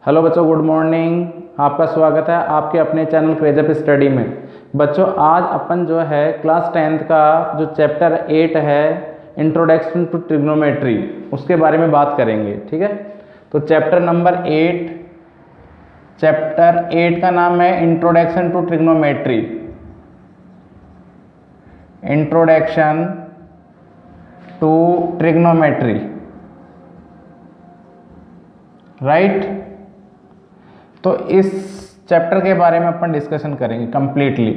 Hello बच्चों, good morning. आपका स्वागत है आपके अपने चैनल क्रेज अप स्टडी में। बच्चों, आज अपन जो है क्लास 10th का जो चैप्टर 8 है इंट्रोडक्शन टू ट्रिग्नोमेट्री, उसके बारे में बात करेंगे। ठीक है, तो चैप्टर 8 का नाम है introduction to trigonometry. Introduction to trigonometry, right. तो इस चैप्टर के बारे में अपन डिस्कशन करेंगे कंप्लीटली।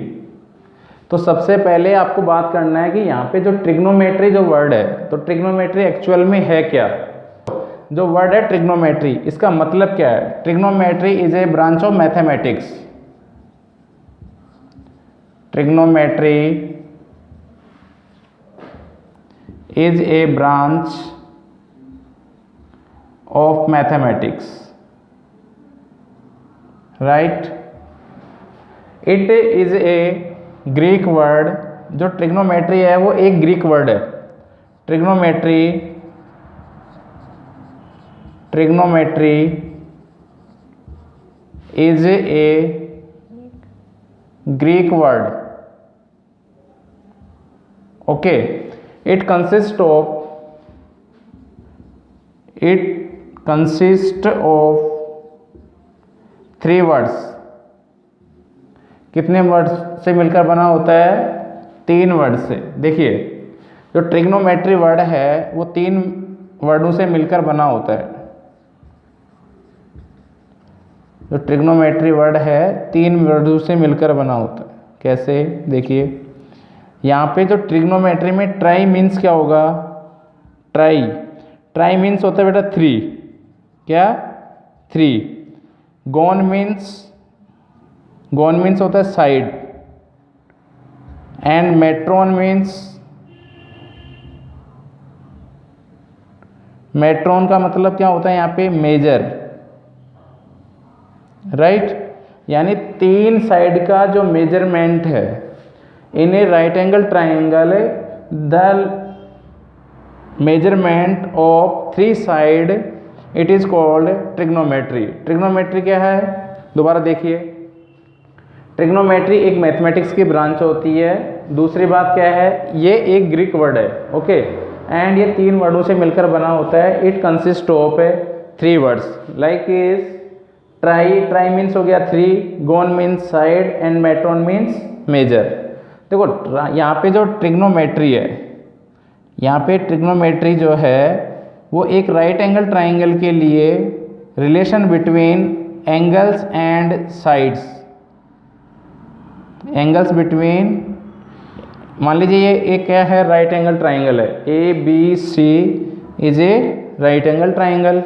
तो सबसे पहले आपको बात करना है कि यहाँ पे जो ट्रिग्नोमेट्री जो वर्ड है, तो ट्रिग्नोमेट्री एक्चुअल में है क्या। जो वर्ड है ट्रिग्नोमेट्री, इसका मतलब क्या है। Trigonometry is a branch of mathematics. Trigonometry is a branch of mathematics, right. It is a Greek word. जो ट्रिग्नोमेट्री है वो एक ग्रीक वर्ड है। Trigonometry is a Greek word. Okay, it consist of 3 words. कितने words से मिलकर बना होता है? 3 वर्ड से। देखिए, जो ट्रिग्नोमेट्री वर्ड है वो 3 वर्डों से मिलकर बना होता है। जो ट्रिग्नोमेट्री वर्ड है 3 वर्डों से मिलकर बना होता है। कैसे? देखिए, यहाँ पे जो ट्रिग्नोमेट्री में ट्राई मीन्स क्या होगा? ट्राई मीन्स होता है बेटा 3। क्या? 3। गॉन मीन्स होता है साइड। एंड मेट्रोन का मतलब क्या होता है यहाँ पे? Major, right. यानी 3 साइड का जो मेजरमेंट है in a right angle triangle, the measurement of 3 side it is called trigonometry. Trigonometry क्या है? दोबारा देखिए, ट्रिग्नोमेट्री एक मैथमेटिक्स की ब्रांच होती है। दूसरी बात क्या है? ये एक ग्रीक वर्ड है। ओके, एंड ये 3 वर्डों से मिलकर बना होता है। It consist of 3 words like is tri means हो गया 3, gon means side, and metron means measure. देखो, यहाँ पे जो ट्रिग्नोमेट्री है, यहाँ पे ट्रिग्नोमेट्री जो है वो एक राइट एंगल ट्राइंगल के लिए relation between angles and sides. Angles between, मान लीजिए ये एक क्या है? राइट एंगल ट्राइंगल है। ABC is a right angle triangle.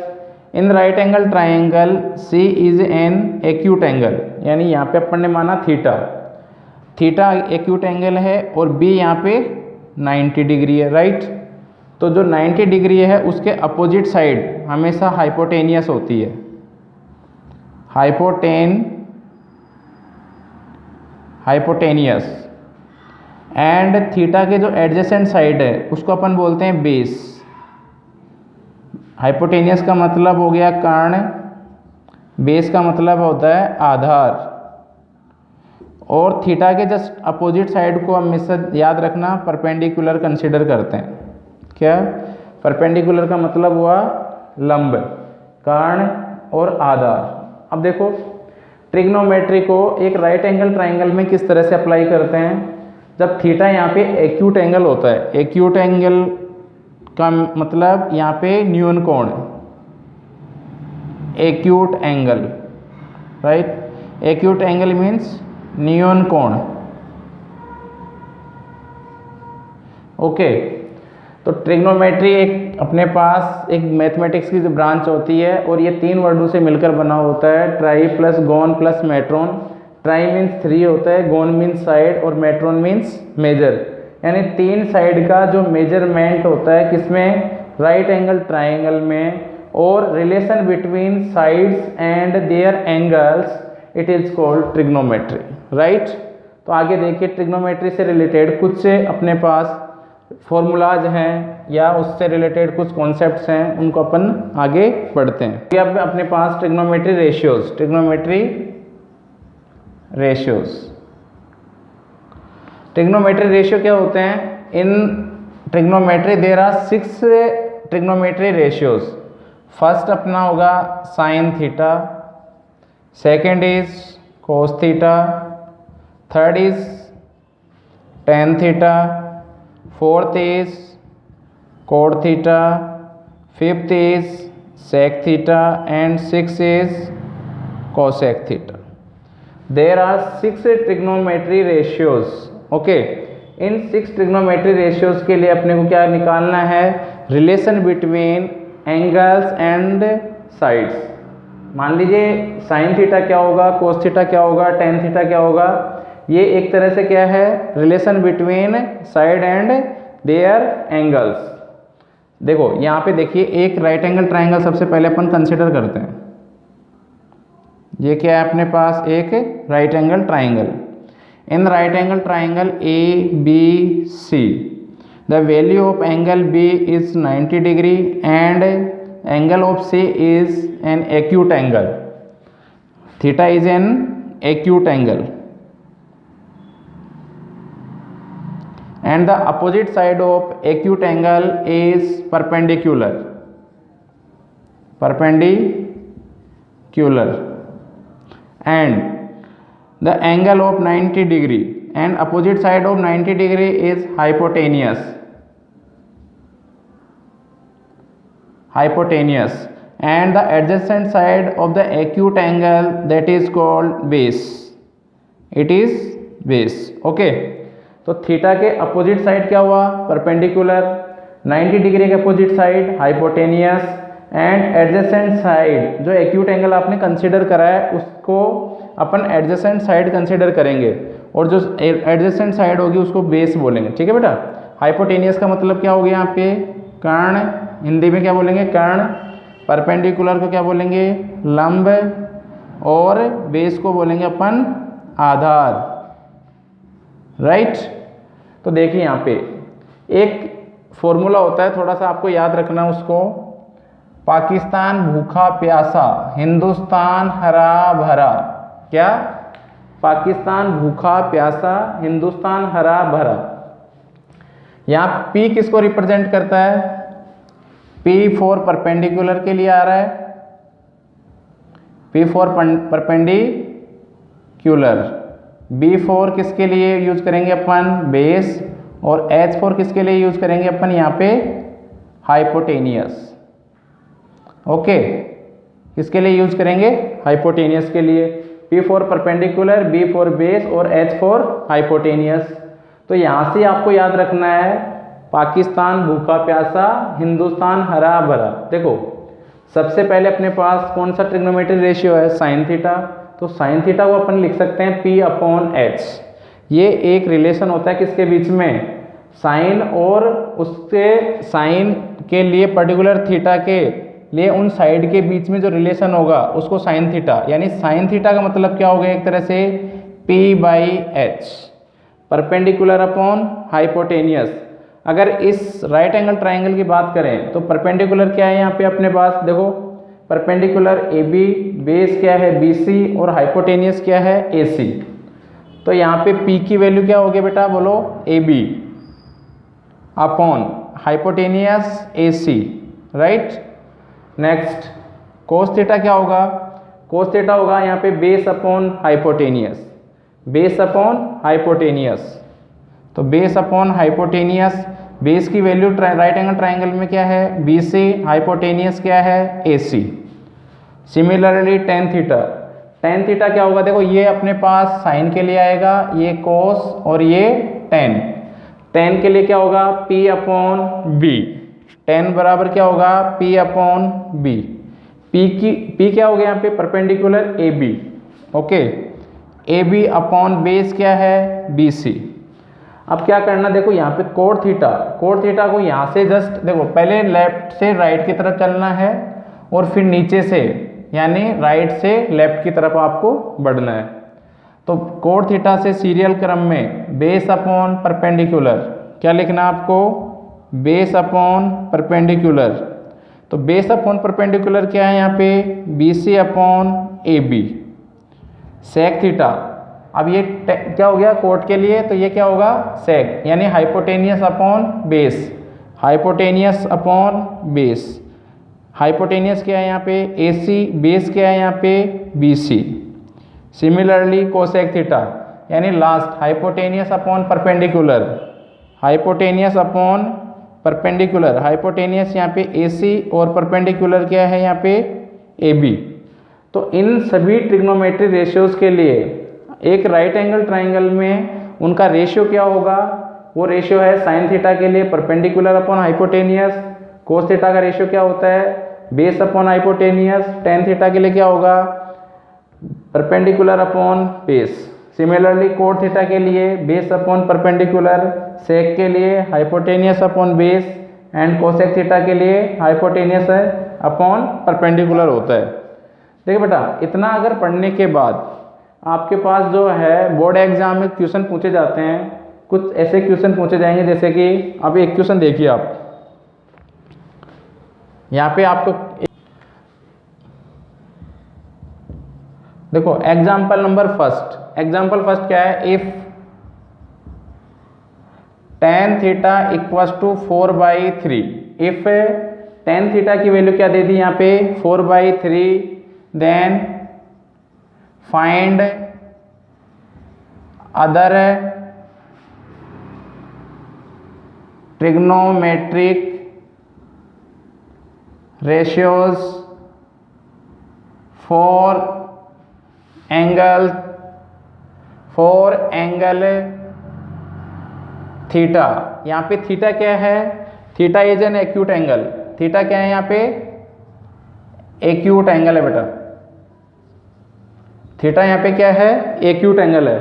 In right angle triangle C is an acute angle. यानी यहाँ पे अपन ने माना थीटा एक्यूट एंगल है, और B यहाँ पे 90 डिग्री है, राइट। तो जो 90 डिग्री है उसके अपोजिट साइड हमेशा हाइपोटेनियस होती है। हाइपोटेनियस। एंड थीटा के जो एडजेसेंट साइड है उसको अपन बोलते हैं बेस। हाइपोटेनियस का मतलब हो गया कर्ण, बेस का मतलब होता है आधार। और थीटा के जस्ट अपोजिट साइड को हमेशा याद रखना परपेंडिकुलर कंसीडर करते हैं। क्या? परपेंडिकुलर का मतलब हुआ लंब, कर्ण और आधार। अब देखो, ट्रिग्नोमेट्री को एक राइट एंगल ट्राइंगल में किस तरह से अप्लाई करते हैं? जब थीटा यहाँ पे एक्यूट एंगल होता है। एक्यूट एंगल का मतलब यहाँ पे न्यून कोण, acute angle, right. Acute angle means न्यून कोण। ओके, तो ट्रिग्नोमेट्री एक अपने पास एक मैथमेटिक्स की जो ब्रांच होती है, और ये 3 वर्डों से मिलकर बना होता है। Try plus gone plus matron. Try means 3 होता है, गॉन मीन्स साइड, और मेट्रोन मीन्स मेजर। यानी 3 साइड का जो मेजरमेंट होता है किसमें? राइट एंगल ट्राइंगल में। और relation between sides and their angles it is called trigonometry, right. तो आगे देखिए, ट्रिग्नोमेट्री से रिलेटेड कुछ से अपने पास फॉर्मूलाज हैं या उससे रिलेटेड कुछ कॉन्सेप्ट्स हैं, उनको अपन आगे पढ़ते हैं। ये अब अपने पास ट्रिग्नोमेट्री रेशियोज, ट्रिग्नोमेट्री रेशियो क्या होते हैं? In trigonometry there are 6 trigonometry ratios. First अपना होगा sine theta, second is cos theta, third is tan theta, fourth is cot theta, fifth is sec theta and six is cosec theta. There are 6 trigonometry ratios. Okay, in 6 trigonometry ratios के लिए अपने को क्या निकालना है? Relation between angles and sides. मान लीजिए sine theta क्या होगा, कोस थीटा क्या होगा, टेन थीटा क्या होगा, ये एक तरह से क्या है? Relation between side and their angles. देखो यहाँ पे देखिए, एक राइट एंगल ट्राइंगल सबसे पहले अपन कंसिडर करते हैं। ये क्या है अपने पास? एक right angle triangle. In right angle triangle A B C, the value of angle B is 90 degree and angle of C is an acute angle. Theta is an acute angle and the opposite side of acute angle is perpendicular and the angle of 90 degree and opposite side of 90 degree is hypotenuse and the adjacent side of the acute angle, that is called base. It is base. Okay, तो theta के opposite side क्या हुआ? Perpendicular. 90 degree के opposite side hypotenuse and adjacent side, जो acute angle आपने consider करा है उसको अपन एडजेसेंट साइड कंसीडर करेंगे और जो एडजेसेंट साइड होगी उसको बेस बोलेंगे। ठीक है बेटा। हाइपोटेनियस का मतलब क्या हो गया यहाँ पे? कर्ण। हिंदी में क्या बोलेंगे? कर्ण। परपेंडिकुलर को क्या बोलेंगे? लंब। और बेस को बोलेंगे अपन आधार। राइट। तो देखिए यहाँ पे एक फॉर्मूला होता है, थोड़ा सा आपको याद रखना उसको। पाकिस्तान भूखा प्यासा, हिंदुस्तान हरा भरा। क्या? पाकिस्तान भूखा प्यासा, हिंदुस्तान हरा भरा। यहाँ पी किसको रिप्रेजेंट करता है? पी फॉर परपेंडिकुलर के लिए आ रहा है, P for perpendicular. B for किसके लिए यूज करेंगे अपन? बेस। और एच फोर किसके लिए यूज करेंगे अपन? यहाँ पे हाइपोटेनियस। ओके, किसके लिए यूज करेंगे? हाइपोटेनियस के लिए। P for perpendicular, B for base और एच फॉर हाइपोटेनियस। तो यहाँ से आपको याद रखना है पाकिस्तान भूखा प्यासा, हिंदुस्तान हरा भरा। देखो सबसे पहले अपने पास कौन सा ट्रिग्नोमेट्री रेशियो है? Sine theta. तो साइन थीटा को अपन लिख सकते हैं P अपॉन एच। ये एक रिलेशन होता है किसके बीच में? साइन और उसके साइन के लिए पर्टिकुलर थीटा के लिए उन साइड के बीच में जो रिलेशन होगा उसको साइन थीटा, यानी साइन थीटा का मतलब क्या हो गया? एक तरह से P by H, perpendicular upon hypotenuse. अगर इस राइट एंगल ट्राइंगल की बात करें तो परपेंडिकुलर क्या है यहाँ पे अपने पास? देखो परपेंडिकुलर AB, बेस क्या है? BC और हाइपोटेनियस क्या है? AC। तो यहाँ पे P की वैल्यू क्या होगी बेटा? बोलो AB upon hypotenuse AC। Right. Next cos theta क्या होगा? कोस थीटा होगा यहाँ पे base upon hypotenuse, base upon hypotenuse. तो बेस अपॉन हाइपोटेनियस, बेस की वैल्यू राइट एंगल ट्राइंगल में क्या है? BC, हाइपोटेनियस क्या है? AC। Similarly tan theta, tan theta क्या होगा? देखो ये अपने पास साइन के लिए आएगा, ये कोस और ये टेन। टेन के लिए क्या होगा? P upon B. टेन बराबर क्या होगा? P upon B. P क्या हो गया यहाँ पे? Perpendicular AB। Okay, AB upon base क्या है? BC। अब क्या करना? देखो यहाँ पे कोड थीटा, कोड थीटा को यहाँ से जस्ट देखो, पहले लेफ्ट से राइट की तरफ चलना है और फिर नीचे से यानी राइट से लेफ्ट की तरफ आपको बढ़ना है। तो कोड थीटा से सीरियल क्रम में बेस अपॉन परपेंडिकुलर क्या लिखना आपको, बेस अपॉन परपेंडिकुलर। तो बेस अपॉन परपेंडिकुलर क्या है यहाँ पे, BC upon AB sec theta. अब ये क्या हो गया कोट के लिए, तो ये क्या होगा सेक, यानी hypotenuse upon base, hypotenuse upon base. Hypotenuse क्या है यहाँ पे AC, बेस क्या है यहाँ पे BC। सिमिलरली कोसेक थीटा यानी last hypotenuse upon perpendicular, hypotenuse upon perpendicular, hypotenuse यहाँ पे AC और परपेंडिकुलर क्या है यहाँ पे AB। तो इन सभी ट्रिग्नोमेट्री रेशियोज के लिए एक राइट एंगल ट्राइंगल में उनका रेशियो क्या होगा, वो रेशियो है साइन थीटा के लिए perpendicular upon hypotenuse, cos theta का रेशियो क्या होता है base upon hypotenuse, tan theta के लिए क्या होगा perpendicular upon base. Similarly cot theta के लिए बेस अपॉन परपेंडिकुलर, सेक के लिए hypotenuse upon base and cosec theta के लिए हाइपोटेनियस अपॉन परपेंडिकुलर होता है। देखिए बेटा, इतना अगर पढ़ने के बाद आपके पास जो है बोर्ड एग्जाम में क्वेश्चन पूछे जाते हैं, कुछ ऐसे क्वेश्चन पूछे जाएंगे जैसे कि अब एक क्वेश्चन देखिए आप, यहाँ पे आपको देखो example number first, example first क्या है, if tan theta equals to 4/3, if tan theta की वैल्यू क्या दे दी यहाँ पे 4/3, then find other trigonometric ratios for angle theta. यहाँ पे थीटा क्या है, theta is an acute angle, theta क्या है यहाँ पे एक्यूट एंगल है बेटा, थीटा यहाँ पे क्या है एक्यूट एंगल है।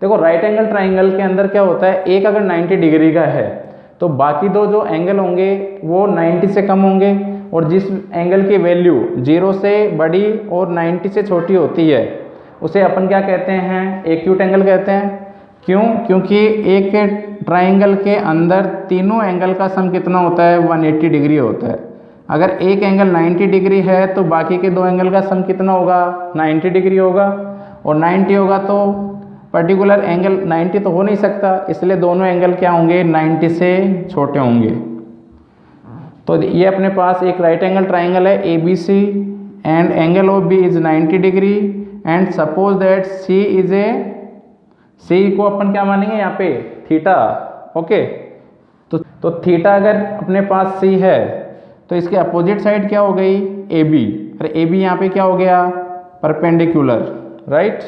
देखो राइट एंगल ट्राइंगल के अंदर क्या होता है, एक अगर 90 डिग्री का है तो बाकी दो जो एंगल होंगे वो 90 से कम होंगे, और जिस एंगल की वैल्यू 0 से बड़ी और 90 से छोटी होती है उसे अपन क्या कहते हैं, एक्यूट एंगल कहते हैं। क्यों, क्योंकि एक ट्राइंगल के अंदर तीनों एंगल का सम कितना होता है 180 डिग्री होता है। अगर एक एंगल 90 डिग्री है तो बाकी के दो एंगल का सम कितना होगा 90 डिग्री होगा, और 90 होगा तो पर्टिकुलर एंगल 90 तो हो नहीं सकता, इसलिए दोनों एंगल क्या होंगे 90 से छोटे होंगे। तो ये अपने पास एक राइट एंगल ट्राइंगल है ABC and angle of B is 90 degree and suppose that C को अपन क्या मानेंगे यहाँ पे थीटा, ओके। तो थीटा अगर अपने पास C है तो इसके अपोजिट साइड क्या हो गई AB, अरे AB यहाँ पे क्या हो गया परपेंडिकुलर, राइट।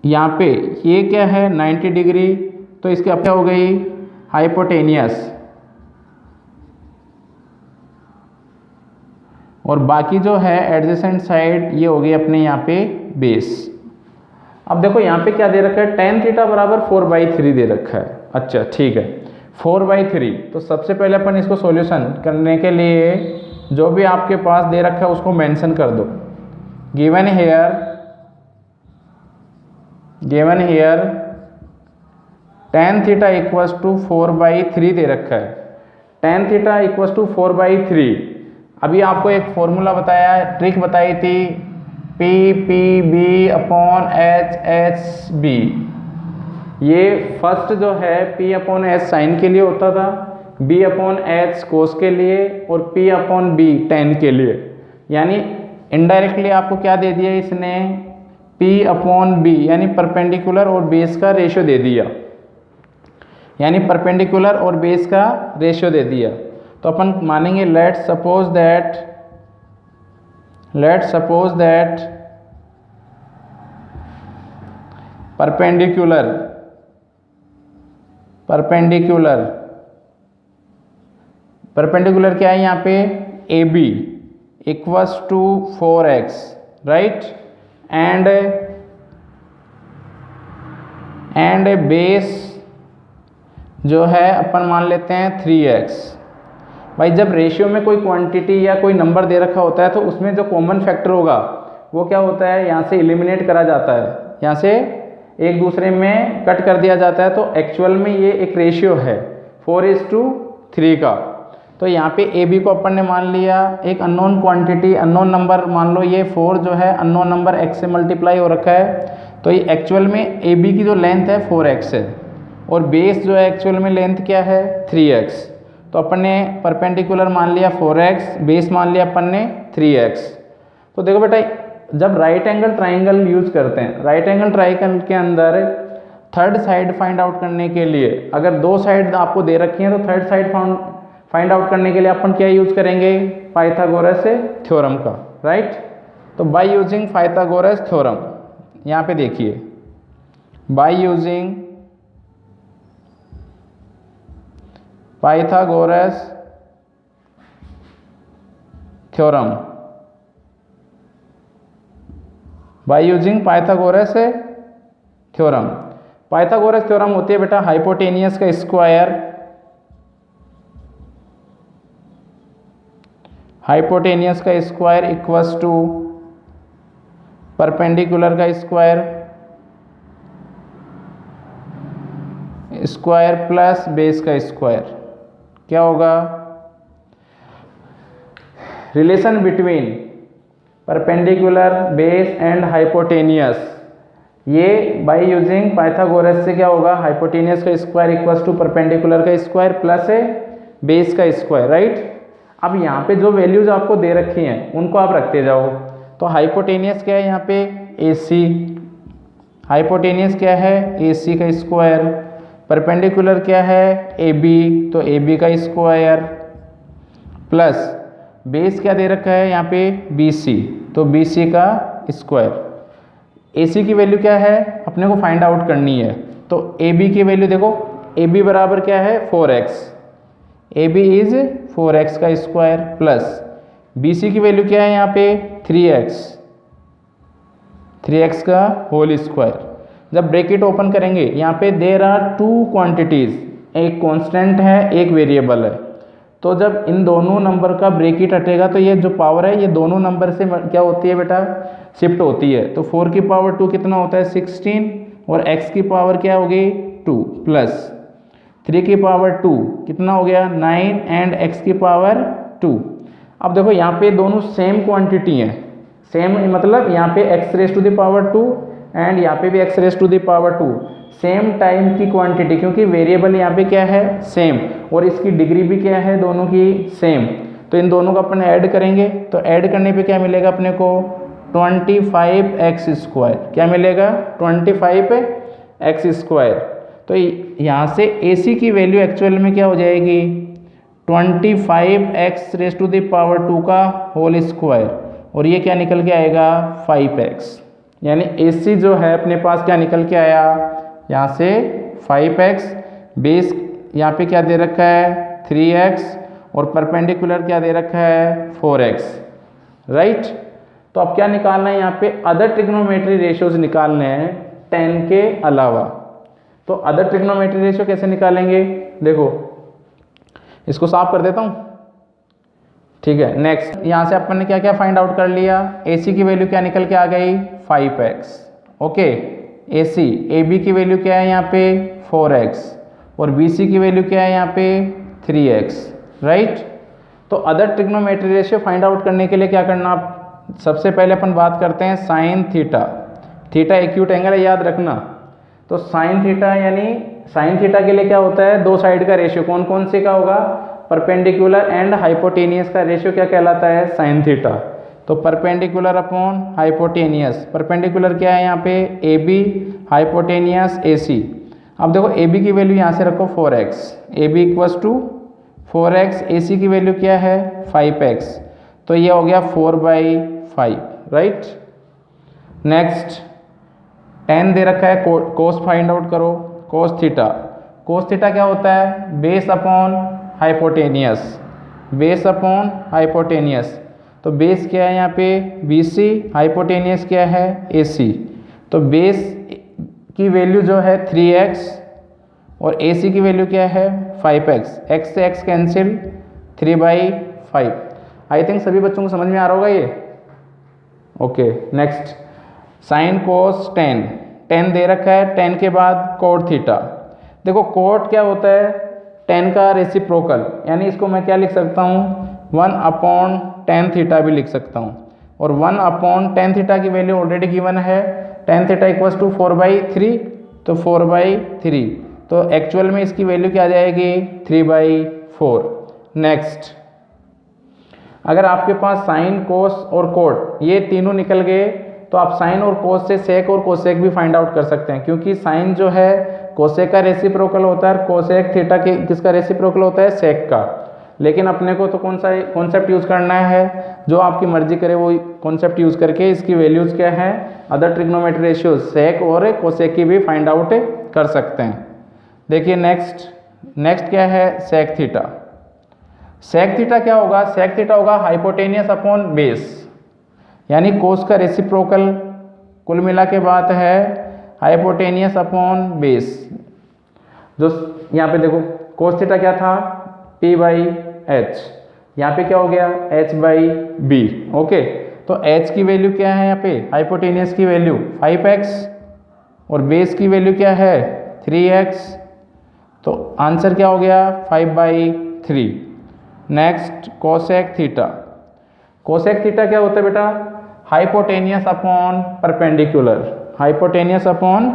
यहाँ पे ये क्या है 90 डिग्री, तो इसके अब क्या हो गई हाइपोटेनियस, और बाकी जो है एडजेसेंट साइड ये हो गई अपने यहाँ पे बेस। अब देखो यहाँ पे क्या दे रखा है tan थीटा बराबर 4/3 दे रखा है। अच्छा ठीक है 4/3, तो सबसे पहले अपन इसको सॉल्यूशन करने के लिए जो भी आपके पास दे रखा है उसको मेंशन कर दो। Given here tan theta equals to 4/3 दे रखा है, tan थीटा इक्वल्स टू 4/3। अभी आपको एक फॉर्मूला बताया, ट्रिक बताई थी PPB अपॉन HHB। ये फर्स्ट जो है P अपॉन H साइन के लिए होता था, B अपॉन H कोस के लिए, और P अपॉन B tan के लिए। यानी इनडायरेक्टली आपको क्या दे दिया इसने P अपॉन B यानी परपेंडिकुलर और बेस का रेशियो दे दिया, यानी परपेंडिकुलर और बेस का रेशियो दे दिया। तो अपन मानेंगे लेट सपोज दैट परपेंडिकुलर क्या है यहाँ पे AB equals to 4x, right, and base जो है अपन मान लेते हैं 3x। भाई जब रेशियो में कोई क्वांटिटी या कोई नंबर दे रखा होता है तो उसमें जो कॉमन फैक्टर होगा वो क्या होता है यहाँ से एलिमिनेट करा जाता है, यहाँ से एक दूसरे में कट कर दिया जाता है, तो एक्चुअल में ये एक रेशियो है 4:3 का। तो यहाँ पे ए बी को अपन ने मान लिया एक अननोन क्वांटिटी, अननोन नंबर, मान लो ये 4 जो है अननोन नंबर x से मल्टीप्लाई हो रखा है, तो ये एक्चुअल में ए बी की जो लेंथ है 4x है और बेस जो है एक्चुअल में लेंथ क्या है 3x। तो अपन ने परपेंडिकुलर मान लिया 4x, बेस मान लिया अपन ने 3x। तो देखो बेटा, जब राइट एंगल ट्राइंगल यूज करते हैं, राइट एंगल ट्राइंगल के अंदर थर्ड साइड फाइंड आउट करने के लिए, अगर दो साइड आपको दे रखी हैं तो थर्ड साइड फाइंड आउट करने के लिए अपन क्या यूज करेंगे, पाइथागोरस थ्योरम का, राइट। तो बाय यूजिंग पाइथागोरस थ्योरम, यहाँ पे देखिए, bye using Pythagoras theorem, by using Pythagoras theorem. Pythagoras theorem होती है बेटा हाइपोटेनियस का स्क्वायर, हाइपोटेनियस का स्क्वायर इक्वल्स टू परपेंडिकुलर का स्क्वायर, स्क्वायर प्लस बेस का स्क्वायर। क्या होगा, relation between perpendicular, base and hypotenuse, ये बाय यूजिंग पाइथागोरस से क्या होगा, हाइपोटेनियस का स्क्वायर इक्वल्स टू परपेंडिकुलर का स्क्वायर प्लस बेस का स्क्वायर, राइट। अब यहाँ पे जो वैल्यूज आपको दे रखी हैं उनको आप रखते जाओ। तो हाइपोटेनियस क्या है यहाँ पे AC, हाइपोटेनियस क्या है AC का स्क्वायर, परपेंडिकुलर क्या है AB, तो AB का स्क्वायर प्लस बेस क्या दे रखा है यहाँ पे BC, तो BC का स्क्वायर। AC की वैल्यू क्या है अपने को फाइंड आउट करनी है, तो AB की वैल्यू देखो, AB बराबर क्या है 4x, AB इज 4x का स्क्वायर प्लस BC की वैल्यू क्या है यहाँ पे 3x का होल स्क्वायर। जब ब्रैकेट ओपन करेंगे यहाँ पे देयर आर टू क्वांटिटीज, एक कांस्टेंट है एक वेरिएबल है, तो जब इन दोनों नंबर का ब्रैकेट हटेगा तो ये जो पावर है ये दोनों नंबर से क्या होती है बेटा, शिफ्ट होती है। तो 4 की पावर 2 कितना होता है 16, और x की पावर क्या हो गई 2 प्लस 3 की पावर 2 कितना हो गया 9 एंड x की पावर 2। अब देखो यहाँ पे दोनों सेम क्वांटिटी हैं, सेम मतलब यहाँ पे x raise to the power 2 and यहाँ पे भी x raise to the power 2, same time की क्वांटिटी, क्योंकि वेरिएबल यहाँ पे क्या है सेम और इसकी डिग्री भी क्या है दोनों की सेम। तो इन दोनों को अपन ऐड करेंगे, तो ऐड करने पे क्या मिलेगा अपने को 25x स्क्वायर, क्या मिलेगा 25x स्क्वायर। तो यहाँ से AC की वैल्यू एक्चुअल में क्या हो जाएगी 25x raise to the power 2 का होल स्क्वायर, और ये क्या निकल के आएगा 5x, यानी AC जो है अपने पास क्या निकल के आया यहाँ से 5x, बेस यहाँ पे क्या दे रखा है 3x और परपेंडिकुलर क्या दे रखा है 4x, राइट। तो अब क्या निकालना है यहाँ पे, अदर ट्रिग्नोमेट्री रेशियोज निकालने हैं 10 के अलावा। तो अदर ट्रिग्नोमेट्री रेशियो कैसे निकालेंगे, देखो इसको साफ कर देता हूँ, ठीक है। नेक्स्ट यहाँ से अपन ने क्या क्या फाइंड आउट कर लिया, AC की वैल्यू क्या निकल के आ गई 5x, ओके। AC AB की वैल्यू क्या है यहाँ पे 4x और BC की वैल्यू क्या है यहाँ पे 3x, राइट। तो other trigonometry ratio find out करने के लिए क्या करना, सबसे पहले अपन बात करते हैं sine theta. Theta acute angle है याद रखना, तो साइन थीटा यानी साइन थीटा के लिए क्या होता है दो साइड का रेशियो, कौन कौन से का होगा, परपेंडिकुलर एंड हाइपोटेनियस का रेशियो क्या कहलाता है साइन थीटा। तो परपेंडिकुलर अपॉन हाइपोटेनियस, परपेंडिकुलर क्या है यहाँ पे AB, हाइपोटेनियस AC। अब देखो AB की वैल्यू यहाँ से रखो 4x, AB equals to 4x, AC की वैल्यू क्या है 5x, तो ये हो गया 4/5, राइट। नेक्स्ट tan दे रखा है, कोस फाइंड आउट करो, कोस थीटा। कोस थीटा क्या होता है base upon hypotenuse, base upon hypotenuse. तो बेस क्या है यहाँ पे BC, हाइपोटेनियस क्या है AC। तो बेस की वैल्यू जो है 3x और AC की वैल्यू क्या है 5x, x से x कैंसिल 3/5। आई थिंक सभी बच्चों को समझ में आ रहा होगा ये, okay. Next sine cos ten, 10 दे रखा है, 10 के बाद कोट थीटा। देखो कोट क्या होता है, 10 का रेसिप्रोकल, यानी इसको मैं क्या लिख सकता हूँ 1/10 थीटा भी लिख सकता हूँ। और 1/10 थीटा की वैल्यू ऑलरेडी गिवन है, tan थीटा इक्वल्स टू 4/3, तो 4/3, तो एक्चुअल में इसकी वैल्यू क्या आ जाएगी 3/4। नेक्स्ट, अगर आपके पास साइन कोस और कोट ये तीनों निकल गए तो आप साइन और कोस से सेक और कोसेक भी फाइंड आउट कर सकते हैं, क्योंकि साइन जो है कोसेक का रेसिप्रोकल होता है और कोसेक थीटा के किसका रेसिप्रोकल होता है, सेक का। लेकिन अपने को तो कौन सा कॉन्सेप्ट यूज़ करना है, जो आपकी मर्जी करे वो कॉन्सेप्ट यूज़ करके इसकी वैल्यूज़ क्या है, अदर ट्रिग्नोमेट्री रेशियोज सेक और कोसेक की भी फाइंड आउट कर सकते हैं। देखिए नेक्स्ट क्या है, सेक थीटा। सेक थीटा क्या होगा, सेक थीटा होगा हाइपोटेनियस अपॉन बेस, यानी कोस का रेसिप्रोकल कुल मिला के बात है हाइपोटेनियस अपॉन बेस। जो यहाँ पे देखो कोस थीटा क्या था P/H, यहाँ पे क्या हो गया H/B। ओके, तो H की वैल्यू क्या है यहाँ पे, हाइपोटेनियस की वैल्यू 5x और बेस की वैल्यू क्या है 3x, तो आंसर क्या हो गया 5/3। Next cosec theta. Cosec theta क्या होता है बेटा, hypotenuse upon perpendicular, hypotenuse upon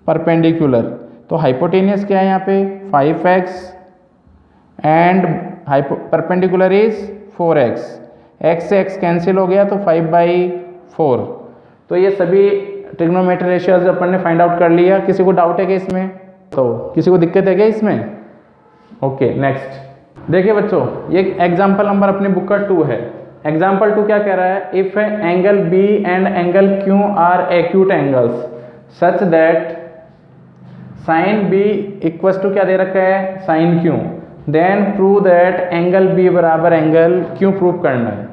perpendicular. तो हाइपोटेनियस क्या है यहाँ पे 5x and perpendicular is 4x, x से x कैंसिल हो गया तो 5/4। तो ये सभी ट्रिग्नोमेट्री रेशियोज अपन ने फाइंड आउट कर लिया। किसी को डाउट है क्या इसमें, तो किसी को दिक्कत है क्या इसमें? ओके नेक्स्ट देखिए बच्चों, ये एग्जाम्पल नंबर अपनी बुक का 2 है। एग्जाम्पल 2 क्या कह रहा है, if angle B and angle Q are acute angles such that sine B equals to क्या दे रखा है sine Q, then prove that angle B बराबर एंगल क्यू प्रूव करना है।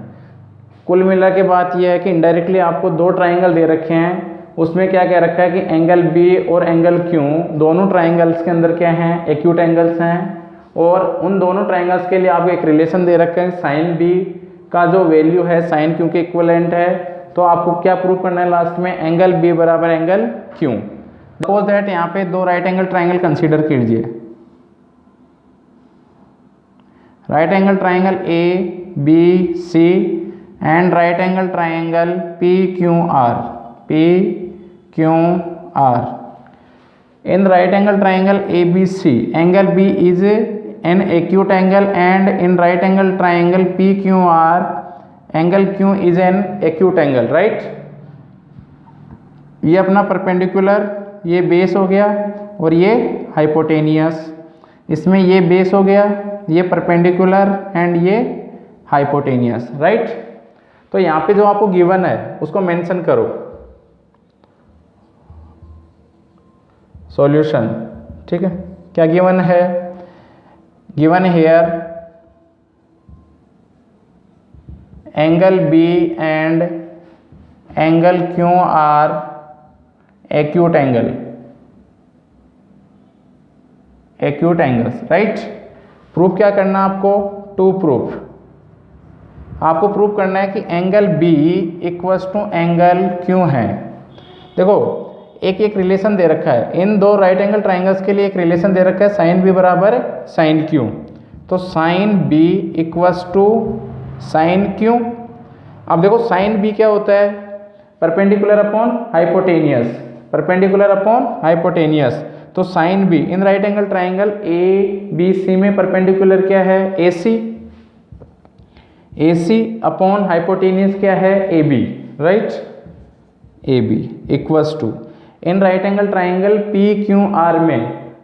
कुल मिला के बात यह है कि इनडायरेक्टली आपको 2 ट्राइंगल दे रखे हैं, उसमें क्या कह रखा है कि एंगल बी और एंगल क्यू दोनों ट्राइंगल्स के अंदर क्या हैं, एक्यूट एंगल्स हैं, और उन दोनों ट्राइंगल्स के लिए आपको एक रिलेशन दे रखा है, साइन बी का जो वैल्यू है साइन क्यू के इक्विवेलेंट है। तो आपको क्या प्रूव करना है लास्ट में, एंगल बी बराबर एंगल क्यू। सपोज दैट यहाँ पे 2 राइट एंगल ट्राइंगल कंसीडर कीजिए, right angle triangle A B C and right angle triangle P Q R. In right angle triangle A B C angle B is an acute angle and in right angle triangle P Q R angle Q is an acute angle, right. ये अपना perpendicular, ये base हो गया और ये hypotenuse, इसमें ये base हो गया, ये परपेंडिकुलर एंड ये हाइपोटेनियस, राइट। तो यहाँ पे जो आपको गिवन है उसको मेंशन करो। सॉल्यूशन, ठीक है, क्या गिवन है, given here angle B and angle Q are acute angles, right. Proof क्या करना आपको, 2 प्रूफ आपको प्रूफ करना है कि angle B equals to angle Q है। देखो एक रिलेशन दे रखा है, इन 2 राइट एंगल ट्राइंगल्स के लिए एक रिलेशन दे रखा है साइन बी बराबर साइन क्यू। तो sine B equals to sine Q. अब देखो साइन बी क्या होता है, perpendicular upon hypotenuse, perpendicular upon hypotenuse. तो sine B in right angle triangle A B C में परपेंडिकुलर क्या है ए सी अपॉन हाइपोटेनियस क्या है A B, right. A B equals to in right angle triangle P Q R में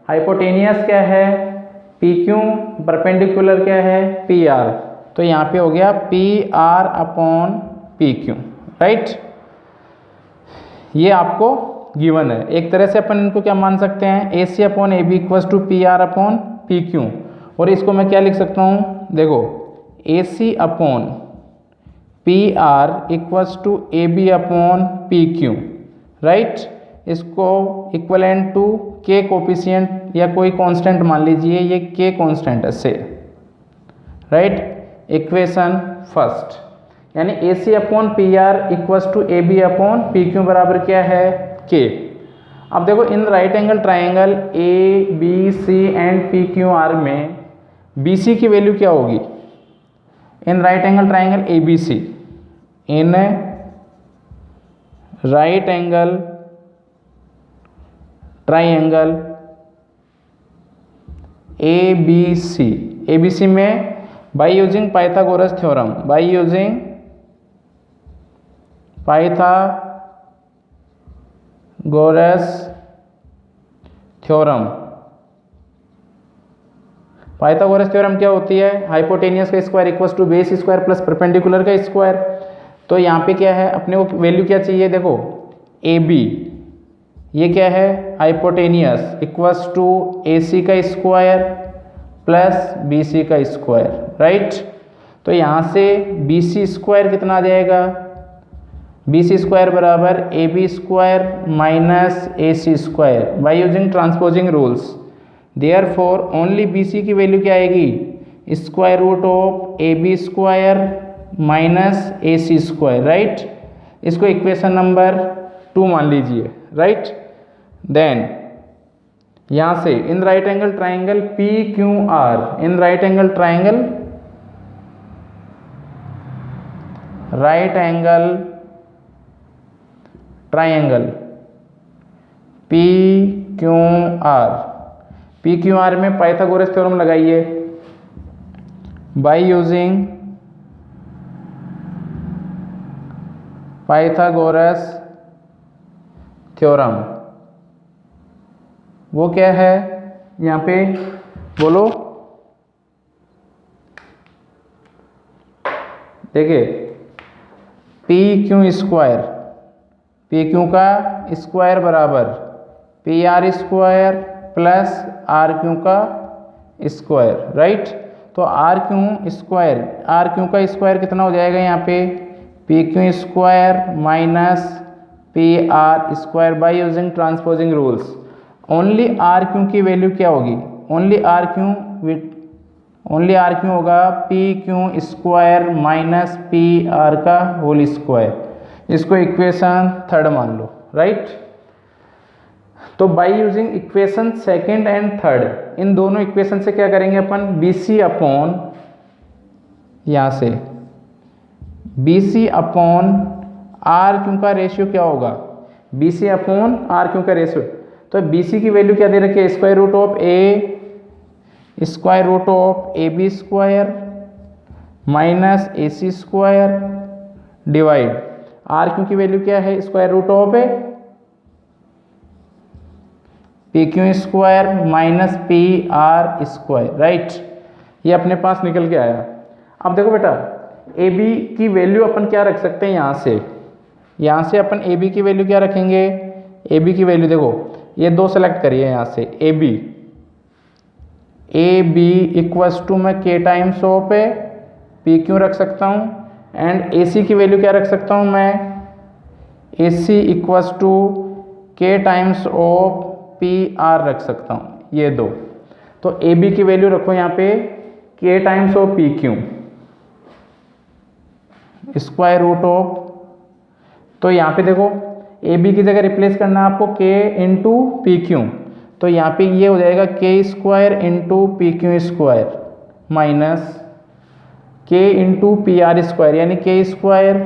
hypotenuse क्या है P Q, perpendicular क्या है पी आर। तो यहाँ पे हो गया P R upon P Q, right. ये आपको गिवन है। एक तरह से अपन इनको क्या मान सकते हैं, A C upon A B equals to P R upon P Q. और इसको मैं क्या लिख सकता हूँ, देखो A C upon P R equals to A B upon P Q, right. इसको इक्वलेंट टू के कोफिशिएंट या कोई कांस्टेंट मान लीजिए, ये के कांस्टेंट है से, राइट। इक्वेशन फर्स्ट यानी A C upon P R equals to A B upon P Q बराबर क्या है के। अब देखो in right angle triangle A B C and P Q R में बी सी की वैल्यू क्या होगी? In right angle triangle A B C, in right angle triangle A B C में by using Pythagoras theorem, by using Pythagoras theorem. Pythagoras theorem क्या होती है? Hypotenuse का square equals to base square plus perpendicular का square. तो यहाँ पे क्या है, अपने को वैल्यू क्या चाहिए? देखो ए बी, ये क्या है? हाइपोटेनियस इक्वल्स टू ए सी का स्क्वायर प्लस बी सी का स्क्वायर, राइट। तो यहाँ से बी सी स्क्वायर कितना आ जाएगा? बी सी स्क्वायर बराबर A B square minus A C square by using transposing rules. Therefore only B C की वैल्यू क्या आएगी? Square root of A B square minus A C square, right. इसको equation number 2 मान लीजिए, right. Then यहाँ से in right angle triangle P Q R, in right angle triangle triangle P Q R में Pythagoras theorem लगाइए by using Pythagoras theorem. वो क्या है यहाँ पे बोलो? देखिए P Q square, P Q का स्क्वायर बराबर P R square plus R Q का स्क्वायर, राइट। तो आर क्यू का स्क्वायर कितना हो जाएगा यहाँ पे? P Q square minus P R square by using transposing rules. Only R Q की वैल्यू क्या होगी? ओनली आर क्यू होगा P Q square minus P R का होल स्क्वायर। इसको इक्वेशन 3 मान लो, राइट। तो बाय यूजिंग इक्वेशन 2 एंड 3, इन दोनों इक्वेशन से क्या करेंगे अपन? बी सी अपॉन, यहाँ से B C upon R Q का रेशियो क्या होगा? B C upon R Q का रेशियो। तो बी सी की वैल्यू क्या दे रखी है? Square root of A B square minus A C square divide R Q की वैल्यू क्या है? Square root of P Q square minus P R square, right. ये अपने पास निकल के आया। अब देखो बेटा, ए बी की वैल्यू अपन क्या रख सकते हैं? यहाँ से अपन ए बी की वैल्यू क्या रखेंगे? ए बी की वैल्यू देखो, ये 2 सेलेक्ट करिए यहाँ से। ए बी इक्वल्स टू मैं के टाइम्स ऑफ पी क्यू रख सकता हूँ, एंड ए सी की वैल्यू क्या रख सकता हूँ मैं? A C equals to K times of P R रख सकता हूँ, ये 2। तो ए बी की वैल्यू रखो यहाँ पे K times of P Q square root of, तो यहाँ पे देखो ए बी की जगह रिप्लेस करना है आपको के इंटू पी क्यू। तो यहाँ पे ये हो जाएगा के square into P Q square minus के इंटू पी आर स्क्वायर, यानी के square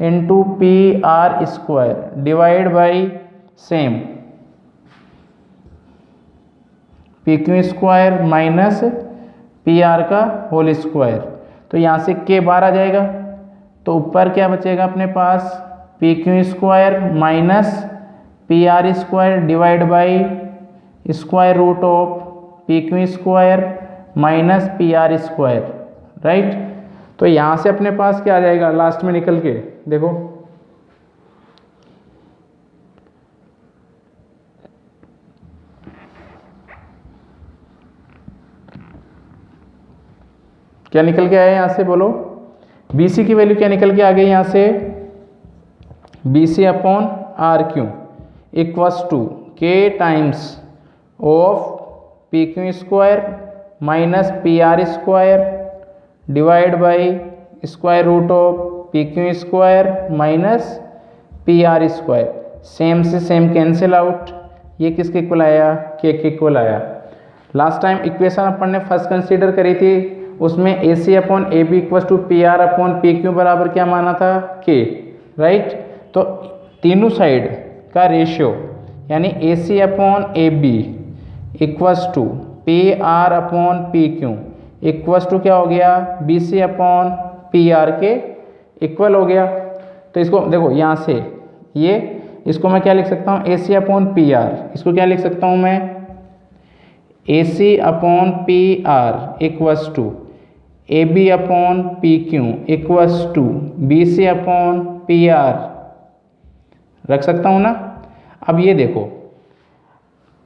into P R square divide by same P Q square minus P R का होल स्क्वायर। तो यहाँ से के बाहर आ जाएगा, तो ऊपर क्या बचेगा अपने पास? P Q square minus P R square divide by square root of P Q square minus P R square, right. तो यहाँ से अपने पास क्या आ जाएगा लास्ट में निकल के? देखो क्या निकल के आया यहाँ से, बोलो? बी सी की वैल्यू क्या निकल के आ गई यहाँ से? B C upon R Q equals to K times of P Q square minus P R square divide by square root of P Q square minus P R square. Same से same cancel out, ये किसके equal आया, के equal आया। Last time equation अपन ने first consider करी थी, उसमें A C upon A B equal to P R upon P Q बराबर क्या माना था, के, राइट। तो तीनों साइड का रेशियो यानी A C upon A B equals to P R upon P Q equals to क्या हो गया, B C upon P R के इक्वल हो गया। तो इसको देखो यहाँ से ये इसको मैं क्या लिख सकता हूँ, A C upon P R, इसको क्या लिख सकता हूँ मैं, A C upon P R equals to A B upon P Q equals to B C upon P R रख सकता हूँ ना। अब ये देखो,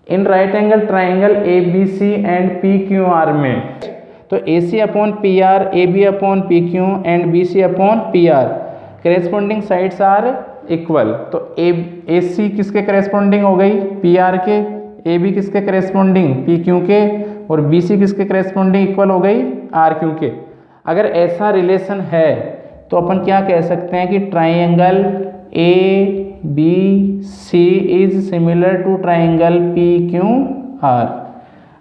in right angle triangle A B C and P Q R में, तो A C upon P R, A B upon P Q and B C upon P are corresponding sides are equal. तो A सी किसके corresponding हो गई, P R के, A B किसके corresponding, P Q के, और बी सी किसके corresponding equal हो गई, आर क्यू के। अगर ऐसा रिलेशन है तो अपन क्या कह सकते हैं कि triangle A B C is similar to triangle P Q R.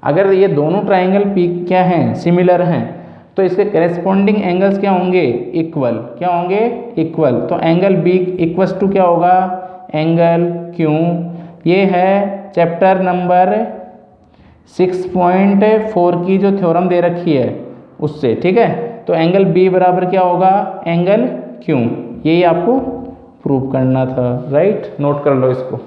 अगर ये दोनों ट्राइंगल पी क्या हैं, सिमिलर हैं, तो इसके करेस्पॉन्डिंग एंगल्स क्या होंगे, इक्वल। क्या होंगे, इक्वल। तो एंगल बी इक्वल्स टू क्या होगा, एंगल क्यू। ये है चैप्टर नंबर 6.4 की जो थ्योरम दे रखी है उससे, ठीक है। तो एंगल बी बराबर क्या होगा, एंगल क्यू। यही आपको प्रूव करना था, राइट। नोट कर लो इसको।